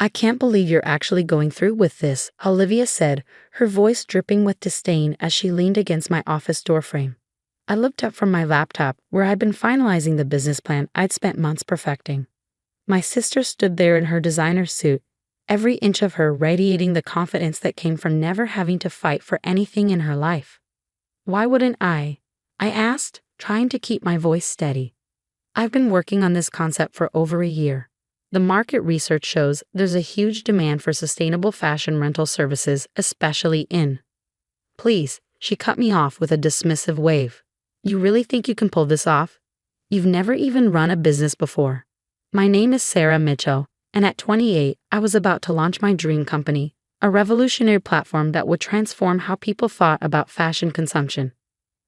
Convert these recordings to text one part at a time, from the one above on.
I can't believe you're actually going through with this, Olivia said, her voice dripping with disdain as she leaned against my office doorframe. I looked up from my laptop, where I'd been finalizing the business plan I'd spent months perfecting. My sister stood there in her designer suit, every inch of her radiating the confidence that came from never having to fight for anything in her life. Why wouldn't I? I asked, trying to keep my voice steady. I've been working on this concept for over a year. The market research shows there's a huge demand for sustainable fashion rental services, especially in. Please, she cut me off with a dismissive wave. You really think you can pull this off? You've never even run a business before. My name is Sarah Mitchell, and at 28, I was about to launch my dream company, a revolutionary platform that would transform how people thought about fashion consumption.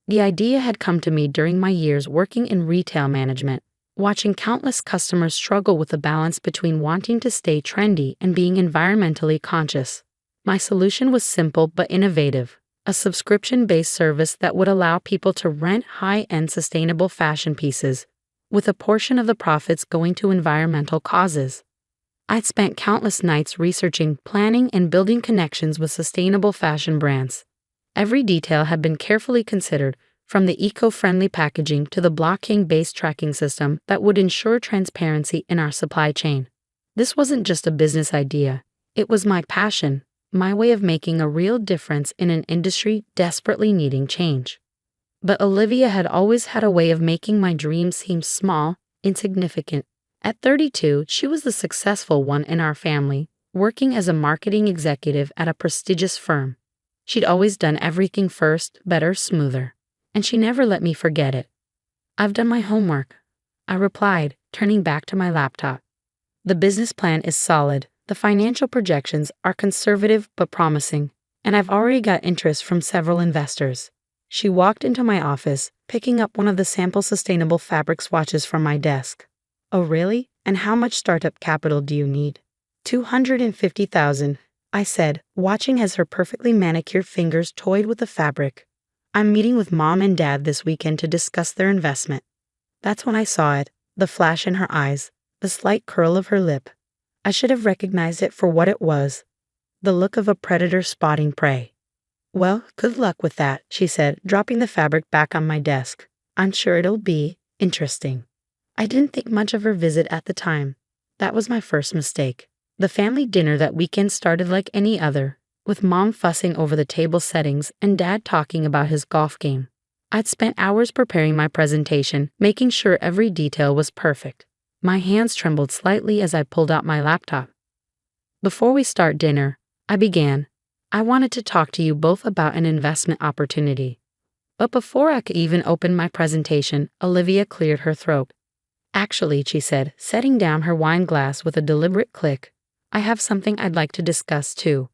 The idea had come to me during my years working in retail management, watching countless customers struggle with the balance between wanting to stay trendy and being environmentally conscious. My solution was simple but innovative, a subscription-based service that would allow people to rent high-end sustainable fashion pieces, with a portion of the profits going to environmental causes. I'd spent countless nights researching, planning, and building connections with sustainable fashion brands. Every detail had been carefully considered, from the eco-friendly packaging to the blockchain-based tracking system that would ensure transparency in our supply chain. This wasn't just a business idea. It was my passion, my way of making a real difference in an industry desperately needing change. But Olivia had always had a way of making my dreams seem small, insignificant. At 32, she was the successful one in our family, working as a marketing executive at a prestigious firm. She'd always done everything first, better, smoother. And she never let me forget it. I've done my homework, I replied, turning back to my laptop. The business plan is solid, the financial projections are conservative but promising, and I've already got interest from several investors. She walked into my office, picking up one of the sample sustainable fabric swatches from my desk. Oh really? And how much startup capital do you need? $250,000, I said, watching as her perfectly manicured fingers toyed with the fabric. I'm meeting with Mom and Dad this weekend to discuss their investment. That's when I saw it, the flash in her eyes, the slight curl of her lip. I should have recognized it for what it was, the look of a predator spotting prey. Well, good luck with that, she said, dropping the fabric back on my desk. I'm sure it'll be interesting. I didn't think much of her visit at the time. That was my first mistake. The family dinner that weekend started like any other, with Mom fussing over the table settings and Dad talking about his golf game. I'd spent hours preparing my presentation, making sure every detail was perfect. My hands trembled slightly as I pulled out my laptop. Before we start dinner, I began. I wanted to talk to you both about an investment opportunity. But before I could even open my presentation, Olivia cleared her throat. Actually, she said, setting down her wine glass with a deliberate click, I have something I'd like to discuss too.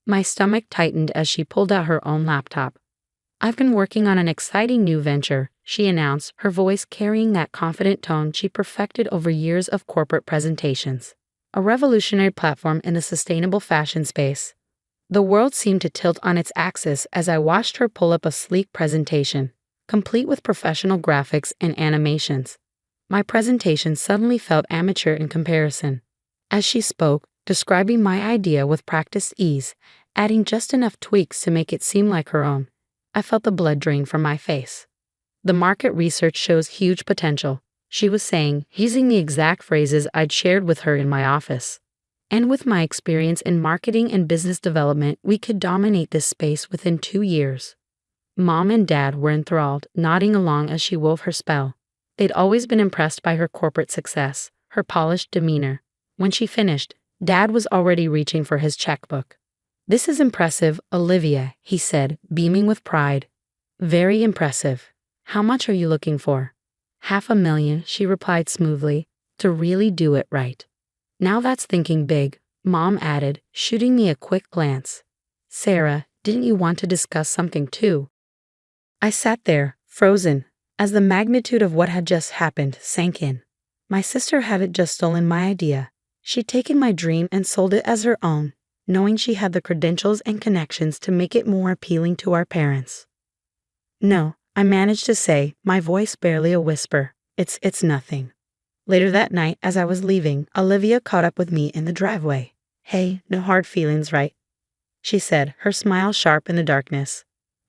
My stomach tightened as she pulled out her own laptop. I've been working on an exciting new venture, she announced, her voice carrying that confident tone she perfected over years of corporate presentations. A revolutionary platform in the sustainable fashion space. The world seemed to tilt on its axis as I watched her pull up a sleek presentation, complete with professional graphics and animations. My presentation suddenly felt amateur in comparison. As she spoke, describing my idea with practiced ease, adding just enough tweaks to make it seem like her own, I felt the blood drain from my face. The market research shows huge potential, she was saying, using the exact phrases I'd shared with her in my office. And with my experience in marketing and business development, we could dominate this space within 2 years. Mom and Dad were enthralled, nodding along as she wove her spell. They'd always been impressed by her corporate success, her polished demeanor. When she finished, Dad was already reaching for his checkbook. This is impressive, Olivia, he said, beaming with pride. Very impressive. How much are you looking for? $500,000, she replied smoothly, to really do it right. Now that's thinking big, Mom added, shooting me a quick glance. Sarah, didn't you want to discuss something too? I sat there, frozen, as the magnitude of what had just happened sank in. My sister hadn't just stolen my idea. She'd taken my dream and sold it as her own, knowing she had the credentials and connections to make it more appealing to our parents. No, I managed to say, my voice barely a whisper. It's nothing. Later that night, as I was leaving, Olivia caught up with me in the driveway. "Hey, no hard feelings, right?" she said, her smile sharp in the darkness.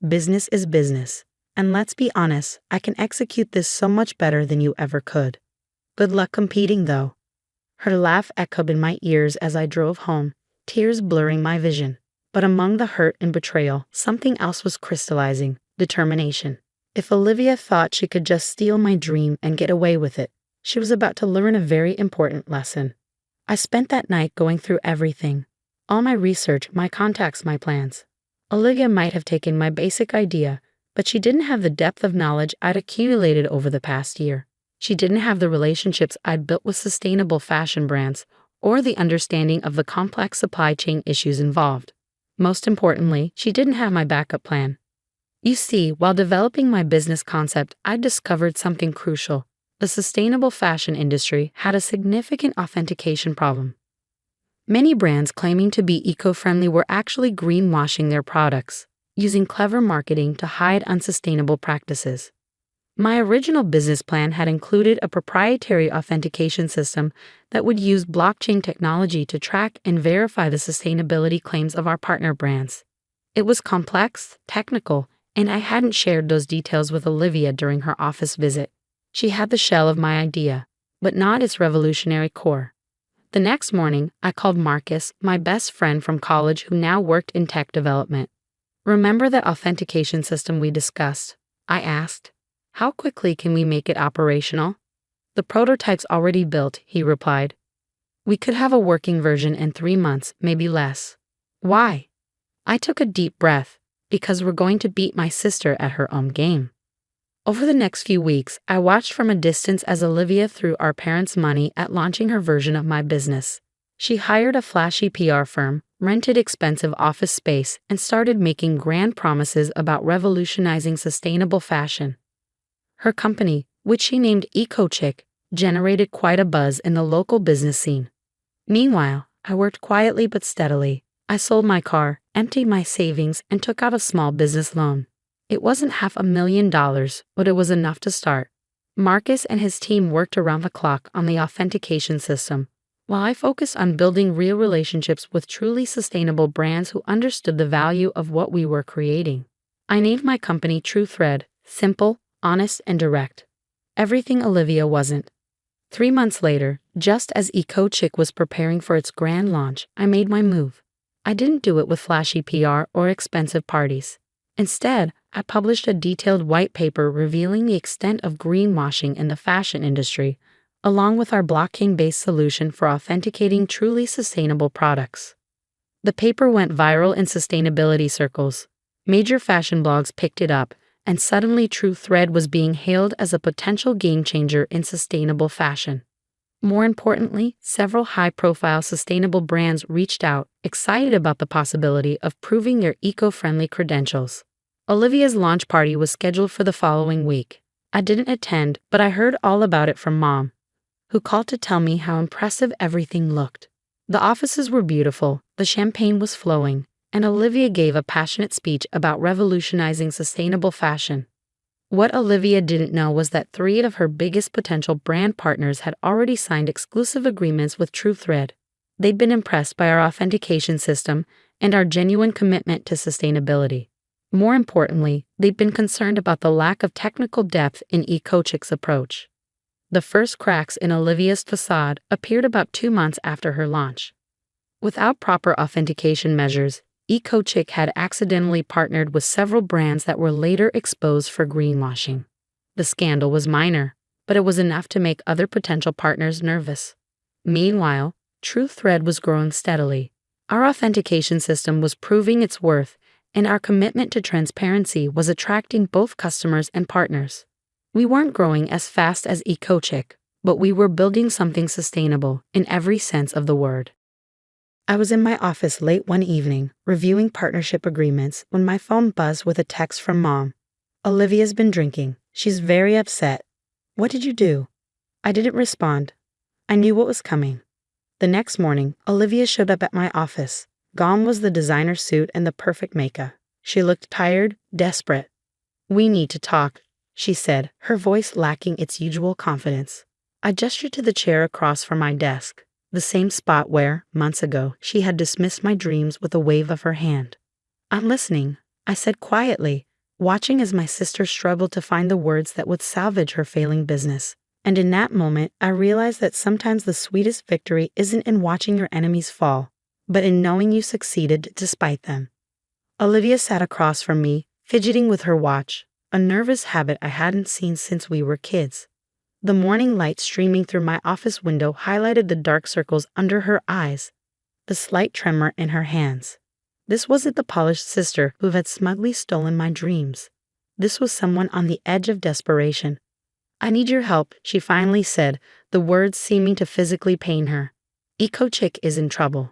"Business is business. And let's be honest, I can execute this so much better than you ever could. Good luck competing, though." Her laugh echoed in my ears as I drove home, tears blurring my vision. But among the hurt and betrayal, something else was crystallizing: determination. If Olivia thought she could just steal my dream and get away with it, she was about to learn a very important lesson. I spent that night going through everything. All my research, my contacts, my plans. Olivia might have taken my basic idea, but she didn't have the depth of knowledge I'd accumulated over the past year. She didn't have the relationships I'd built with sustainable fashion brands, or the understanding of the complex supply chain issues involved. Most importantly, she didn't have my backup plan. You see, while developing my business concept, I discovered something crucial. The sustainable fashion industry had a significant authentication problem. Many brands claiming to be eco-friendly were actually greenwashing their products, using clever marketing to hide unsustainable practices. My original business plan had included a proprietary authentication system that would use blockchain technology to track and verify the sustainability claims of our partner brands. It was complex, technical, and I hadn't shared those details with Olivia during her office visit. She had the shell of my idea, but not its revolutionary core. The next morning, I called Marcus, my best friend from college who now worked in tech development. "Remember that authentication system we discussed?" I asked. "How quickly can we make it operational?" "The prototype's already built," he replied. "We could have a working version in 3 months, maybe less." "Why?" I took a deep breath. "Because we're going to beat my sister at her own game." Over the next few weeks, I watched from a distance as Olivia threw our parents' money at launching her version of my business. She hired a flashy PR firm, rented expensive office space, and started making grand promises about revolutionizing sustainable fashion. Her company, which she named EcoChick, generated quite a buzz in the local business scene. Meanwhile, I worked quietly but steadily. I sold my car, emptied my savings, and took out a small business loan. It wasn't $500,000, but it was enough to start. Marcus and his team worked around the clock on the authentication system, while I focused on building real relationships with truly sustainable brands who understood the value of what we were creating. I named my company TrueThread, simple, honest, and direct. Everything Olivia wasn't. 3 months later, just as EcoChick was preparing for its grand launch, I made my move. I didn't do it with flashy PR or expensive parties. Instead, I published a detailed white paper revealing the extent of greenwashing in the fashion industry, along with our blockchain-based solution for authenticating truly sustainable products. The paper went viral in sustainability circles. Major fashion blogs picked it up, and suddenly TrueThread was being hailed as a potential game-changer in sustainable fashion. More importantly, several high-profile sustainable brands reached out, excited about the possibility of proving their eco-friendly credentials. Olivia's launch party was scheduled for the following week. I didn't attend, but I heard all about it from Mom, who called to tell me how impressive everything looked. The offices were beautiful, the champagne was flowing, and Olivia gave a passionate speech about revolutionizing sustainable fashion. What Olivia didn't know was that 3 of her biggest potential brand partners had already signed exclusive agreements with TrueThread. They'd been impressed by our authentication system and our genuine commitment to sustainability. More importantly, they'd been concerned about the lack of technical depth in EcoChick's approach. The first cracks in Olivia's facade appeared about 2 months after her launch. Without proper authentication measures, EcoChick had accidentally partnered with several brands that were later exposed for greenwashing. The scandal was minor, but it was enough to make other potential partners nervous. Meanwhile, TrueThread was growing steadily. Our authentication system was proving its worth, and our commitment to transparency was attracting both customers and partners. We weren't growing as fast as EcoChick, but we were building something sustainable in every sense of the word. I was in my office late one evening, reviewing partnership agreements, when my phone buzzed with a text from Mom. "Olivia's been drinking. She's very upset." "What did you do?" I didn't respond. I knew what was coming. The next morning, Olivia showed up at my office. Gone was the designer suit and the perfect makeup. She looked tired, desperate. "We need to talk," she said, her voice lacking its usual confidence. I gestured to the chair across from my desk, the same spot where, months ago, she had dismissed my dreams with a wave of her hand. I'm listening, I said quietly, watching as my sister struggled to find the words that would salvage her failing business. And in that moment, I realized that sometimes the sweetest victory isn't in watching your enemies fall, but in knowing you succeeded despite them. Olivia sat across from me, fidgeting with her watch, a nervous habit I hadn't seen since we were kids. The morning light streaming through my office window highlighted the dark circles under her eyes, the slight tremor in her hands. This wasn't the polished sister who had smugly stolen my dreams. This was someone on the edge of desperation. I need your help, she finally said, the words seeming to physically pain her. Eco Chick is in trouble.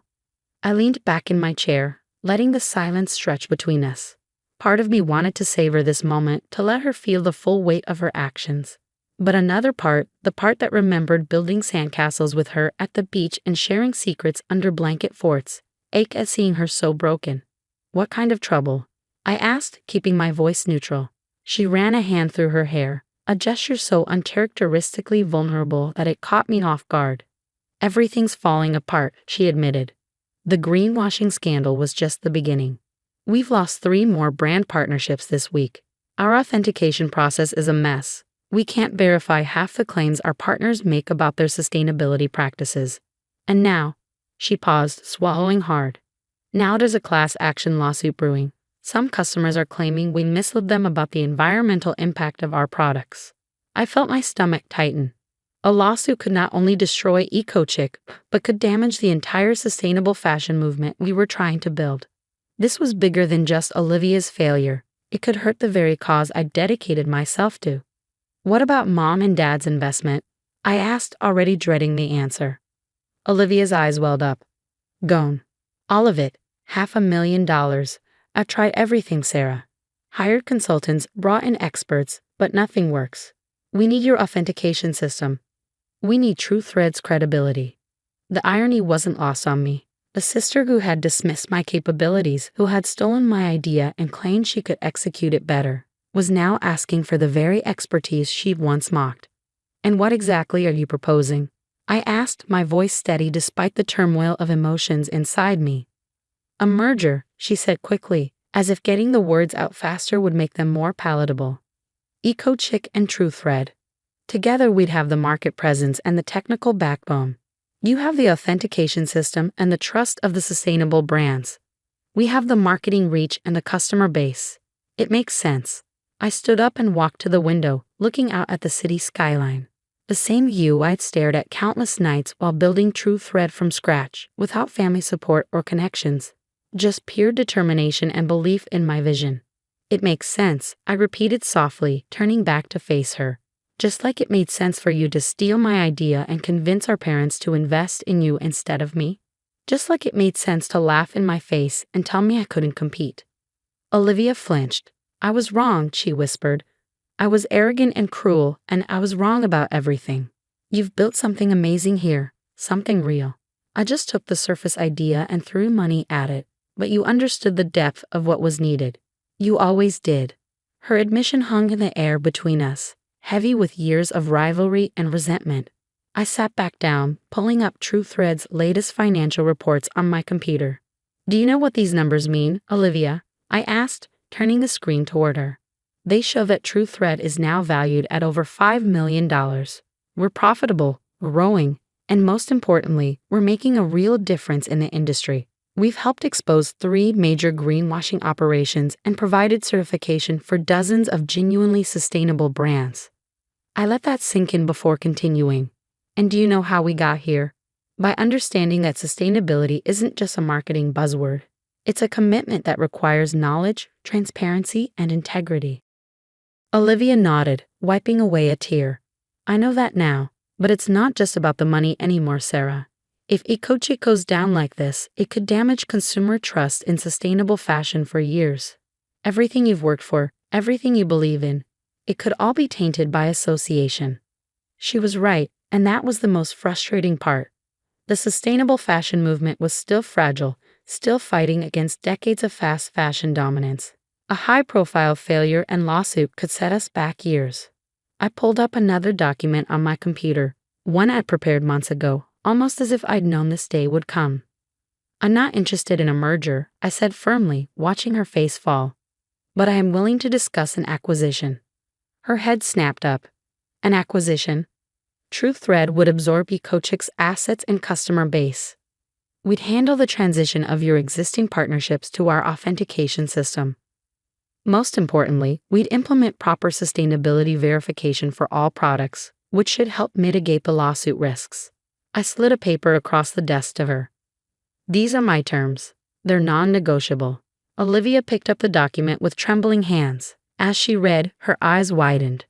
I leaned back in my chair, letting the silence stretch between us. Part of me wanted to savor this moment, to let her feel the full weight of her actions. But another part, the part that remembered building sandcastles with her at the beach and sharing secrets under blanket forts, ached at seeing her so broken. What kind of trouble? I asked, keeping my voice neutral. She ran a hand through her hair, a gesture so uncharacteristically vulnerable that it caught me off guard. Everything's falling apart, she admitted. The greenwashing scandal was just the beginning. We've lost 3 more brand partnerships this week. Our authentication process is a mess. We can't verify half the claims our partners make about their sustainability practices. And now, she paused, swallowing hard. Now there's a class action lawsuit brewing. Some customers are claiming we misled them about the environmental impact of our products. I felt my stomach tighten. A lawsuit could not only destroy EcoChick, but could damage the entire sustainable fashion movement we were trying to build. This was bigger than just Olivia's failure. It could hurt the very cause I dedicated myself to. What about Mom and Dad's investment? I asked, already dreading the answer. Olivia's eyes welled up. Gone. All of it. $500,000. I've tried everything, Sarah. Hired consultants, brought in experts, but nothing works. We need your authentication system. We need TrueThread's credibility. The irony wasn't lost on me. The sister who had dismissed my capabilities, who had stolen my idea and claimed she could execute it better, was now asking for the very expertise she'd once mocked. And what exactly are you proposing? I asked, my voice steady despite the turmoil of emotions inside me. A merger, she said quickly, as if getting the words out faster would make them more palatable. EcoChick and TrueThread. Together we'd have the market presence and the technical backbone. You have the authentication system and the trust of the sustainable brands. We have the marketing reach and the customer base. It makes sense. I stood up and walked to the window, looking out at the city skyline. The same view I'd stared at countless nights while building TrueThread from scratch, without family support or connections. Just pure determination and belief in my vision. It makes sense, I repeated softly, turning back to face her. Just like it made sense for you to steal my idea and convince our parents to invest in you instead of me. Just like it made sense to laugh in my face and tell me I couldn't compete. Olivia flinched. I was wrong, she whispered. I was arrogant and cruel, and I was wrong about everything. You've built something amazing here, something real. I just took the surface idea and threw money at it, but you understood the depth of what was needed. You always did. Her admission hung in the air between us, heavy with years of rivalry and resentment. I sat back down, pulling up TrueThread's latest financial reports on my computer. Do you know what these numbers mean, Olivia? I asked, turning the screen toward her. They show that TrueThread is now valued at over $5 million. We're profitable, growing, and most importantly, we're making a real difference in the industry. We've helped expose 3 major greenwashing operations and provided certification for dozens of genuinely sustainable brands. I let that sink in before continuing. And do you know how we got here? By understanding that sustainability isn't just a marketing buzzword. It's a commitment that requires knowledge, transparency, and integrity. Olivia nodded, wiping away a tear. I know that now, but it's not just about the money anymore, Sarah. If EcoChick goes down like this, it could damage consumer trust in sustainable fashion for years. Everything you've worked for, everything you believe in, it could all be tainted by association. She was right, and that was the most frustrating part. The sustainable fashion movement was still fragile, still fighting against decades of fast fashion dominance. A high-profile failure and lawsuit could set us back years. I pulled up another document on my computer, One I'd prepared months ago, almost as if I'd known this day would come. I'm not interested in a merger, I said firmly, watching her face fall. But I am willing to discuss an acquisition. Her head snapped up. An acquisition? TruthThread would absorb EcoCheck's assets and customer base. We'd handle the transition of your existing partnerships to our authentication system. Most importantly, we'd implement proper sustainability verification for all products, which should help mitigate the lawsuit risks. I slid a paper across the desk to her. These are my terms. They're non-negotiable. Olivia picked up the document with trembling hands. As she read, her eyes widened.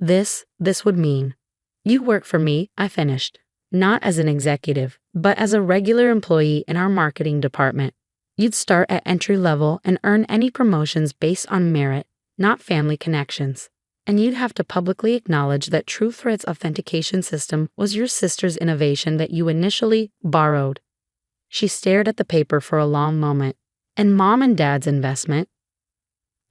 This would mean. You work for me, I finished. Not as an executive, but as a regular employee in our marketing department. You'd start at entry level and earn any promotions based on merit, not family connections. And you'd have to publicly acknowledge that TruthThread's authentication system was your sister's innovation that you initially borrowed. She stared at the paper for a long moment. And Mom and Dad's investment?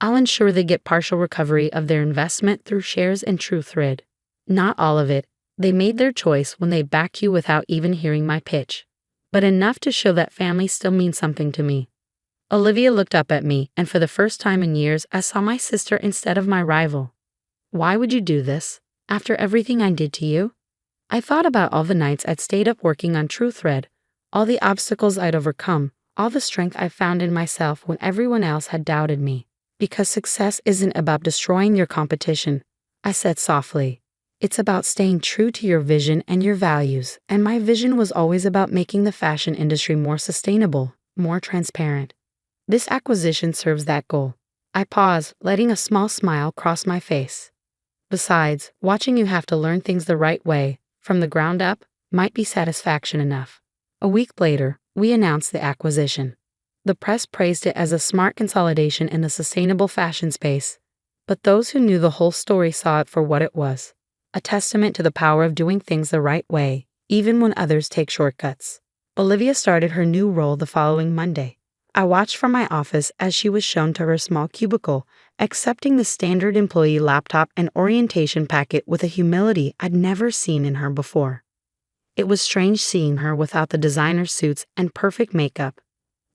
I'll ensure they get partial recovery of their investment through shares in TruthThread. Not all of it. They made their choice when they backed you without even hearing my pitch. But enough to show that family still means something to me. Olivia looked up at me, and for the first time in years, I saw my sister instead of my rival. Why would you do this? After everything I did to you? I thought about all the nights I'd stayed up working on TruthThread, all the obstacles I'd overcome, all the strength I found in myself when everyone else had doubted me. Because success isn't about destroying your competition, I said softly. It's about staying true to your vision and your values, and my vision was always about making the fashion industry more sustainable, more transparent. This acquisition serves that goal. I paused, letting a small smile cross my face. Besides, watching you have to learn things the right way, from the ground up, might be satisfaction enough. A week later, we announced the acquisition. The press praised it as a smart consolidation in the sustainable fashion space, but those who knew the whole story saw it for what it was. A testament to the power of doing things the right way, even when others take shortcuts. Olivia started her new role the following Monday. I watched from my office as she was shown to her small cubicle, accepting the standard employee laptop and orientation packet with a humility I'd never seen in her before. It was strange seeing her without the designer suits and perfect makeup,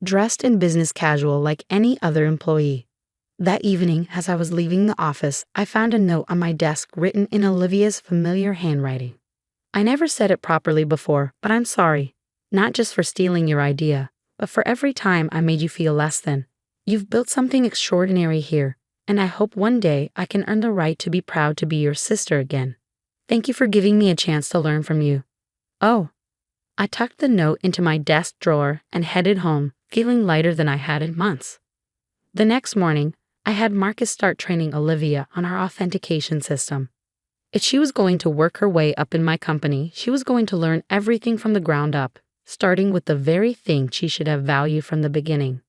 dressed in business casual like any other employee. That evening, as I was leaving the office, I found a note on my desk written in Olivia's familiar handwriting. I never said it properly before, but I'm sorry. Not just for stealing your idea, but for every time I made you feel less than. You've built something extraordinary here, and I hope one day I can earn the right to be proud to be your sister again. Thank you for giving me a chance to learn from you. Oh. I tucked the note into my desk drawer and headed home, feeling lighter than I had in months. The next morning, I had Marcus start training Olivia on our authentication system. If she was going to work her way up in my company, she was going to learn everything from the ground up, starting with the very thing she should have valued from the beginning.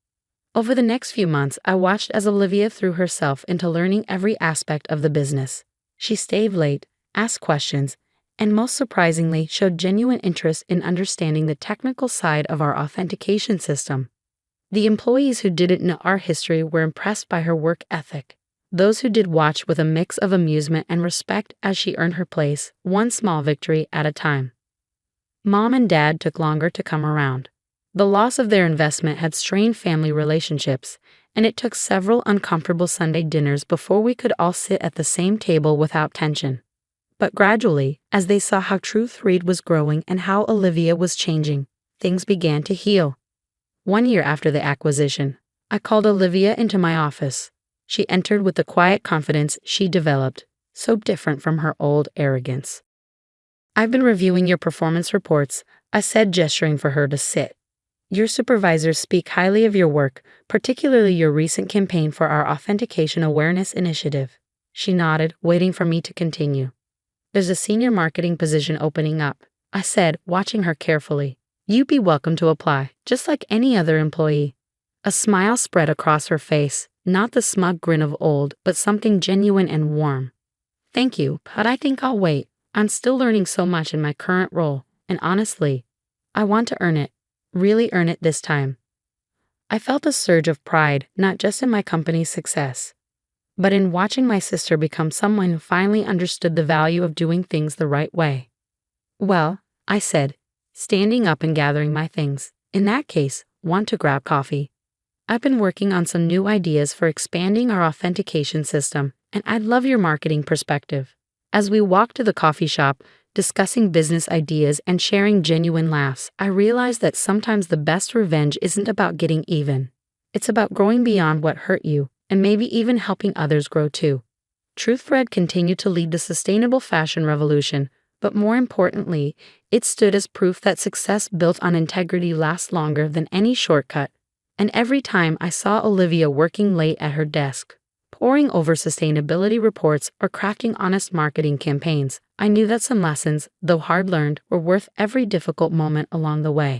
Over the next few months, I watched as Olivia threw herself into learning every aspect of the business. She stayed late, asked questions, and most surprisingly, showed genuine interest in understanding the technical side of our authentication system. The employees who didn't know our history were impressed by her work ethic. Those who did watched with a mix of amusement and respect as she earned her place, one small victory at a time. Mom and Dad took longer to come around. The loss of their investment had strained family relationships, and it took several uncomfortable Sunday dinners before we could all sit at the same table without tension. But gradually, as they saw how TruthThread was growing and how Olivia was changing, things began to heal. 1 year after the acquisition, I called Olivia into my office. She entered with the quiet confidence she developed, so different from her old arrogance. I've been reviewing your performance reports, I said, gesturing for her to sit. Your supervisors speak highly of your work, particularly your recent campaign for our Authentication Awareness Initiative. She nodded, waiting for me to continue. There's a senior marketing position opening up, I said, watching her carefully. You'd be welcome to apply, just like any other employee. A smile spread across her face, not the smug grin of old, but something genuine and warm. Thank you, but I think I'll wait. I'm still learning so much in my current role, and honestly, I want to earn it, really earn it this time. I felt a surge of pride, not just in my company's success, but in watching my sister become someone who finally understood the value of doing things the right way. Well, I said, standing up and gathering my things. In that case, want to grab coffee? I've been working on some new ideas for expanding our authentication system, and I'd love your marketing perspective. As we walked to the coffee shop, discussing business ideas and sharing genuine laughs, I realized that sometimes the best revenge isn't about getting even. It's about growing beyond what hurt you, and maybe even helping others grow too. TruthThread continued to lead the sustainable fashion revolution, but more importantly, it stood as proof that success built on integrity lasts longer than any shortcut. And every time I saw Olivia working late at her desk, poring over sustainability reports or crafting honest marketing campaigns, I knew that some lessons, though hard-learned, were worth every difficult moment along the way.